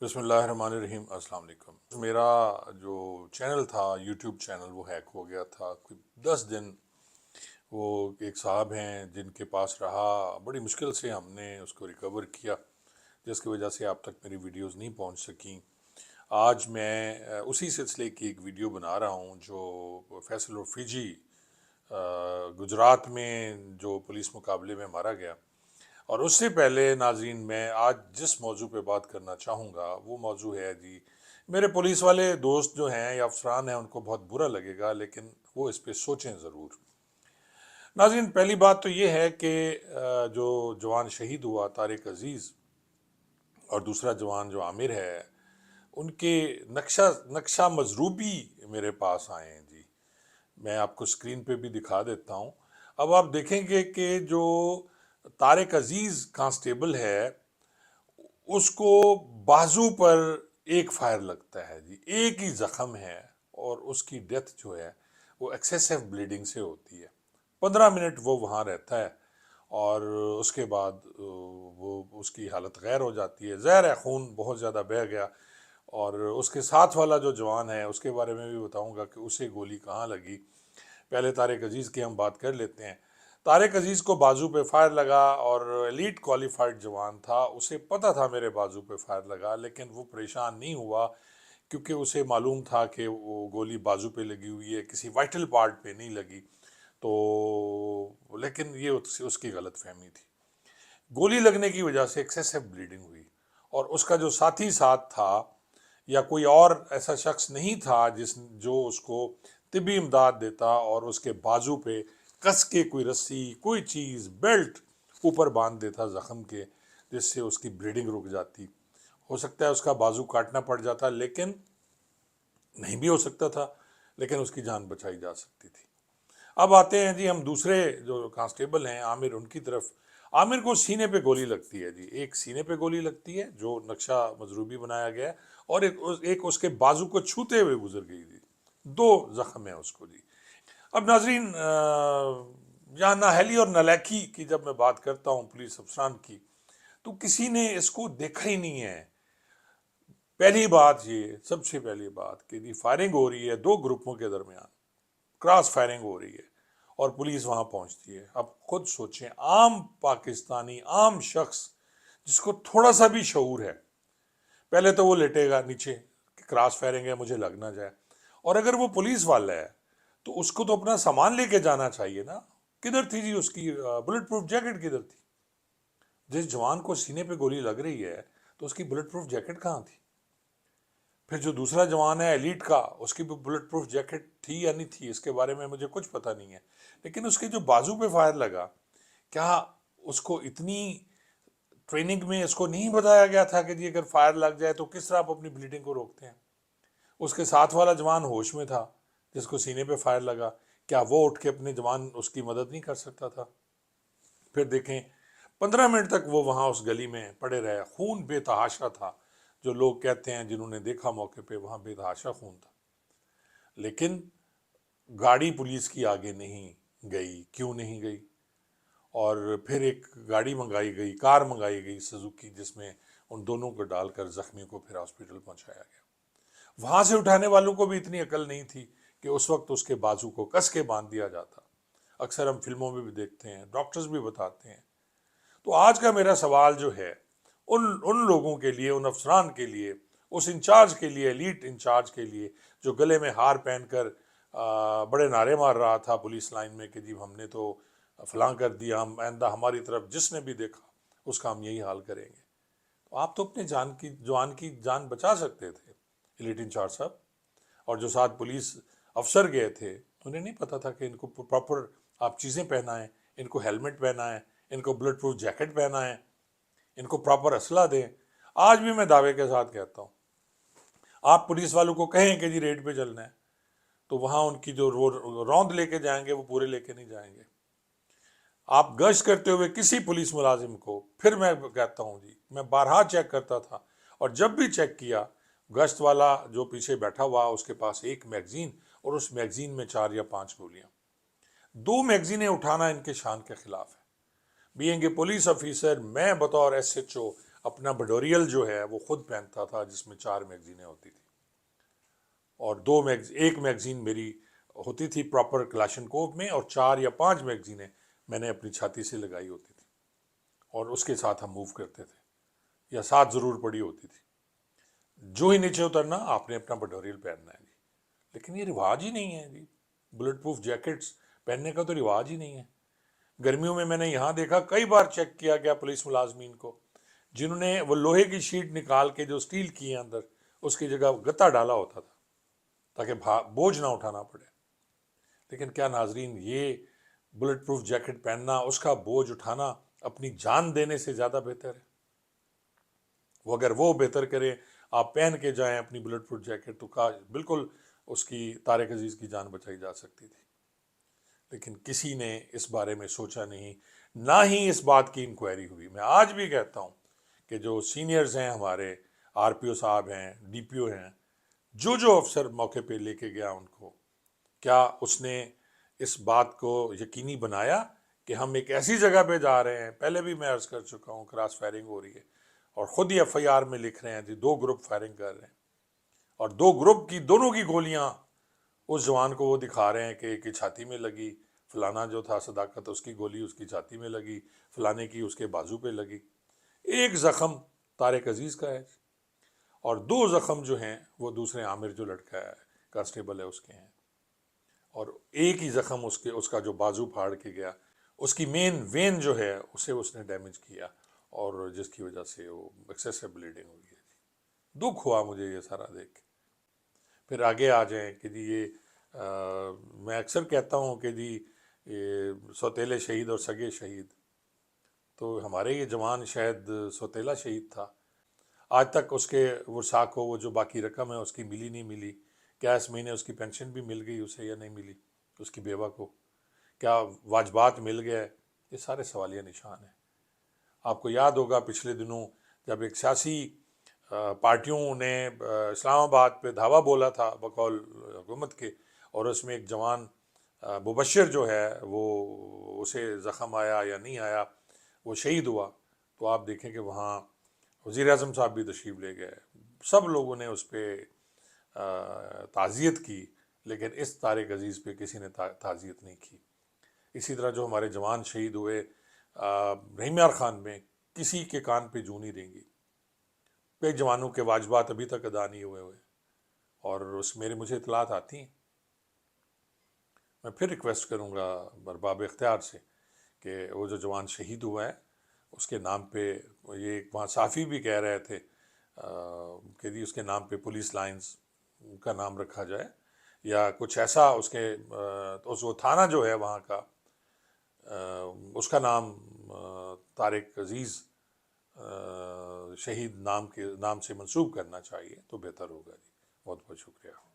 بسم اللہ الرحمن الرحیم۔ السلام علیکم۔ میرا جو چینل تھا، یوٹیوب چینل، وہ ہیک ہو گیا تھا۔ کوئی 10 دن وہ ایک صاحب ہیں جن کے پاس رہا، بڑی مشکل سے ہم نے اس کو ریکور کیا، جس کی وجہ سے آپ تک میری ویڈیوز نہیں پہنچ سکیں۔ آج میں اسی سلسلے کی ایک ویڈیو بنا رہا ہوں جو فیصل رفیجی گجرات میں جو پولیس مقابلے میں مارا گیا۔ اور اس سے پہلے ناظرین، میں آج جس موضوع پہ بات کرنا چاہوں گا وہ موضوع ہے جی، میرے پولیس والے دوست جو ہیں یا افسران ہیں ان کو بہت برا لگے گا، لیکن وہ اس پہ سوچیں ضرور۔ ناظرین، پہلی بات تو یہ ہے کہ جو جوان شہید ہوا طارق عزیز، اور دوسرا جوان جو عامر ہے، ان کے نقشہ مضروبی میرے پاس آئے ہیں جی۔ میں آپ کو اسکرین پہ بھی دکھا دیتا ہوں۔ اب آپ دیکھیں گے کہ جو طارق عزیز کانسٹیبل ہے، اس کو بازو پر ایک فائر لگتا ہے جی، ایک ہی زخم ہے، اور اس کی ڈیتھ جو ہے وہ ایکسیسو بلیڈنگ سے ہوتی ہے۔ 15 منٹ وہ وہاں رہتا ہے، اور اس کے بعد وہ اس کی حالت غیر ہو جاتی ہے۔ ظاہر ہے خون بہت زیادہ بہہ گیا، اور اس کے ساتھ والا جو جوان ہے اس کے بارے میں بھی بتاؤں گا کہ اسے گولی کہاں لگی۔ پہلے طارق عزیز کی ہم بات کر لیتے ہیں۔ طارق عزیز کو بازو پہ فائر لگا، اور ایلیٹ کوالیفائڈ جوان تھا، اسے پتہ تھا میرے بازو پہ فائر لگا، لیکن وہ پریشان نہیں ہوا، کیونکہ اسے معلوم تھا کہ وہ گولی بازو پہ لگی ہوئی ہے، کسی وائٹل پارٹ پہ نہیں لگی۔ تو لیکن یہ اس کی غلط فہمی تھی۔ گولی لگنے کی وجہ سے ایکسیسو بلیڈنگ ہوئی، اور اس کا جو ساتھی ساتھ تھا یا کوئی اور ایسا شخص نہیں تھا جو اس کو طبی امداد دیتا اور اس کے بازو پہ کس کے کوئی رسی، کوئی چیز، بیلٹ اوپر باندھ دیتا زخم کے، جس سے اس کی بلیڈنگ رک جاتی۔ ہو سکتا ہے اس کا بازو کاٹنا پڑ جاتا، لیکن نہیں بھی ہو سکتا تھا، لیکن اس کی جان بچائی جا سکتی تھی۔ اب آتے ہیں جی ہم دوسرے جو کانسٹیبل ہیں عامر، ان کی طرف۔ عامر کو سینے پہ گولی لگتی ہے جی، ایک سینے پہ گولی لگتی ہے جو نقشہ مضروبی بنایا گیا ہے، اور ایک اس کے بازو کو چھوتے ہوئے گزر گئی جی۔ 2 زخم ہیں اس کو جی۔ اب ناظرین، یہاں نااہلی اور نالیکی کی جب میں بات کرتا ہوں پولیس افسران کی، تو کسی نے اس کو دیکھا ہی نہیں ہے۔ پہلی بات یہ، سب سے پہلی بات کہ جی فائرنگ ہو رہی ہے 2 گروپوں کے درمیان، کراس فائرنگ ہو رہی ہے، اور پولیس وہاں پہنچتی ہے۔ اب خود سوچیں، عام پاکستانی، عام شخص جس کو تھوڑا سا بھی شعور ہے، پہلے تو وہ لیٹے گا نیچے کہ کراس فائرنگ ہے، مجھے لگ نہ جائے۔ اور اگر وہ پولیس والا ہے تو اس کو تو اپنا سامان لے کے جانا چاہیے نا۔ کدھر تھی جی اس کی بلٹ پروف جیکٹ؟ کدھر تھی؟ جس جوان کو سینے پہ گولی لگ رہی ہے تو اس کی بلٹ پروف جیکٹ کہاں تھی؟ پھر جو دوسرا جوان ہے ایلیٹ کا، اس کی بھی بلٹ پروف جیکٹ تھی یا نہیں تھی، اس کے بارے میں مجھے کچھ پتہ نہیں ہے، لیکن اس کے جو بازو پہ فائر لگا، کیا اس کو اتنی ٹریننگ میں اس کو نہیں بتایا گیا تھا کہ جی اگر فائر لگ جائے تو کس طرح آپ اپنی بلیڈنگ کو روکتے ہیں؟ اس کے ساتھ والا جوان ہوش میں تھا جس کو سینے پہ فائر لگا، کیا وہ اٹھ کے اپنے جوان اس کی مدد نہیں کر سکتا تھا؟ پھر دیکھیں، 15 منٹ تک وہ وہاں اس گلی میں پڑے رہے، خون بے تحاشا تھا۔ جو لوگ کہتے ہیں جنہوں نے دیکھا موقع پہ، وہاں بے تحاشا خون تھا، لیکن گاڑی پولیس کی آگے نہیں گئی۔ کیوں نہیں گئی؟ اور پھر ایک گاڑی منگائی گئی، کار منگائی گئی سزوکی، جس میں ان دونوں کو ڈال کر زخمی کو پھر ہاسپٹل پہنچایا گیا۔ وہاں سے اٹھانے والوں کو بھی اتنی عقل نہیں تھی کہ اس وقت اس کے بازو کو کس کے باندھ دیا جاتا۔ اکثر ہم فلموں میں بھی دیکھتے ہیں، ڈاکٹرز بھی بتاتے ہیں۔ تو آج کا میرا سوال جو ہے ان لوگوں کے لیے، ان افسران کے لیے، اس انچارج کے لیے، ایلیٹ انچارج کے لیے، جو گلے میں ہار پہن کر بڑے نعرے مار رہا تھا پولیس لائن میں کہ جی ہم نے تو فلاں کر دیا، ہم آئندہ ہماری طرف جس نے بھی دیکھا اس کا ہم یہی حال کریں گے۔ تو آپ تو اپنے جوان کی جان بچا سکتے تھے ایلیٹ انچارج صاحب۔ اور جو ساتھ پولیس افسر گئے تھے، انہیں نہیں پتا تھا کہ ان کو پراپر آپ چیزیں پہنائیں، ان کو ہیلمٹ پہنائیں، ان کو بلٹ پروف جیکٹ پہنائیں، ان کو پراپر اسلحہ دیں۔ آج بھی میں دعوے کے ساتھ کہتا ہوں، آپ پولیس والوں کو کہیں کہ جی ریڈ پہ چلنا ہے، تو وہاں ان کی جو روند لے کے جائیں گے وہ پورے لے کے نہیں جائیں گے۔ آپ گشت کرتے ہوئے کسی پولیس ملازم کو، پھر میں کہتا ہوں جی، میں بارہا چیک کرتا تھا، اور جب بھی چیک کیا، گشت والا جو پیچھے بیٹھا ہوا اس کے پاس ایک میگزین، اور اس میگزین میں 4 یا 5 گولیاں۔ 2 میگزینیں اٹھانا ان کے شان کے خلاف ہے۔ بینگ اے پولیس آفیسر، میں بطور ایس ایچ او اپنا بڈوریل جو ہے وہ خود پہنتا تھا، جس میں 4 میگزینیں ہوتی تھیں، اور ایک میگزین میری ہوتی تھی پراپر کلاشنکوف میں، اور 4 یا 5 میگزینیں میں نے اپنی چھاتی سے لگائی ہوتی تھی، اور اس کے ساتھ ہم موو کرتے تھے، یا ساتھ ضرور پڑی ہوتی تھی۔ جو ہی نیچے اترنا آپ نے اپنا بڈوریل پہننا ہے جی، لیکن یہ رواج ہی نہیں ہے جی، بلٹ پروف جیکٹس پہننے کا تو رواج ہی نہیں ہے۔ گرمیوں میں نے یہاں دیکھا، کئی بار چیک کیا گیا پولیس ملازمین کو، جنہوں نے وہ لوہے کی شیٹ نکال کے جو سٹیل کی ہے اندر، اس کی جگہ گتا ڈالا ہوتا تھا تاکہ بوجھ نہ اٹھانا پڑے۔ لیکن کیا ناظرین، یہ بلٹ پروف جیکٹ پہننا، اس کا بوجھ اٹھانا اپنی جان دینے سے زیادہ بہتر ہے؟ وہ اگر وہ بہتر کرے، آپ پہن کے جائیں اپنی بلٹ پروف جیکٹ، تو بالکل اس کی طارق عزیز کی جان بچائی جا سکتی تھی۔ لیکن کسی نے اس بارے میں سوچا نہیں، نہ ہی اس بات کی انکوائری ہوئی۔ میں آج بھی کہتا ہوں کہ جو سینئرز ہیں ہمارے، آر پی او صاحب ہیں، ڈی پی او ہیں، جو افسر موقع پہ لے کے گیا ان کو، کیا اس نے اس بات کو یقینی بنایا کہ ہم ایک ایسی جگہ پہ جا رہے ہیں؟ پہلے بھی میں عرض کر چکا ہوں، کراس فائرنگ ہو رہی ہے، اور خود ہی ایف آئی آر میں لکھ رہے ہیں جی 2 گروپ فائرنگ کر رہے ہیں، اور 2 گروپ کی دونوں کی گولیاں اس جوان کو وہ دکھا رہے ہیں کہ ایک کی چھاتی میں لگی، فلانا جو تھا صداقت، اس کی گولی اس کی چھاتی میں لگی، فلانے کی اس کے بازو پہ لگی۔ ایک زخم طارق عزیز کا ہے، اور 2 زخم جو ہیں وہ دوسرے عامر جو لڑکا ہے کانسٹیبل ہے اس کے ہیں، اور ایک ہی زخم اس کا جو بازو پھاڑ کے گیا، اس کی مین وین جو ہے اسے اس نے ڈیمیج کیا، اور جس کی وجہ سے وہ ایکسیسو بلیڈنگ ہوئی ہے۔ دکھ ہوا مجھے یہ سارا دیکھ کے۔ پھر آگے آ جائیں کہ جی یہ میں اکثر کہتا ہوں کہ جی یہ سوتیلے شہید اور سگے شہید، تو ہمارے یہ جوان شاید سوتیلا شہید تھا، آج تک اس کے ورثاء کو وہ جو باقی رقم ہے اس کی ملی نہیں ملی، کیا اس مہینے اس کی پینشن بھی مل گئی اسے یا نہیں ملی، اس کی بیوہ کو کیا واجبات مل گئے؟ یہ سارے سوالیہ نشان ہیں۔ آپ کو یاد ہوگا پچھلے دنوں جب ایک سیاسی پارٹیوں نے اسلام آباد پہ دھاوا بولا تھا بقول حکومت کے، اور اس میں ایک جوان مبشر جو ہے وہ اسے زخم آیا یا نہیں آیا، وہ شہید ہوا، تو آپ دیکھیں کہ وہاں وزیر اعظم صاحب بھی تشریف لے گئے، سب لوگوں نے اس پہ تعزیت کی، لیکن اس طارق عزیز پہ کسی نے تعزیت نہیں کی۔ اسی طرح جو ہمارے جوان شہید ہوئے رحیم یار خان میں، کسی کے کان پہ جوں نہیں رہیں گی، کئی جوانوں کے واجبات ابھی تک ادا نہیں ہوئے، اور مجھے اطلاعات آتی ہیں۔ میں پھر ریکویسٹ کروں گا ارباب اختیار سے کہ وہ جو جوان شہید ہوا ہے اس کے نام پہ، یہ ایک وہاں صحافی بھی کہہ رہے تھے کہ جی اس کے نام پہ پولیس لائنز کا نام رکھا جائے، یا کچھ ایسا وہ تھانہ جو ہے وہاں کا اس کا نام طارق عزیز شہید نام سے منسوب کرنا چاہیے، تو بہتر ہوگا جی۔ بہت بہت شکریہ۔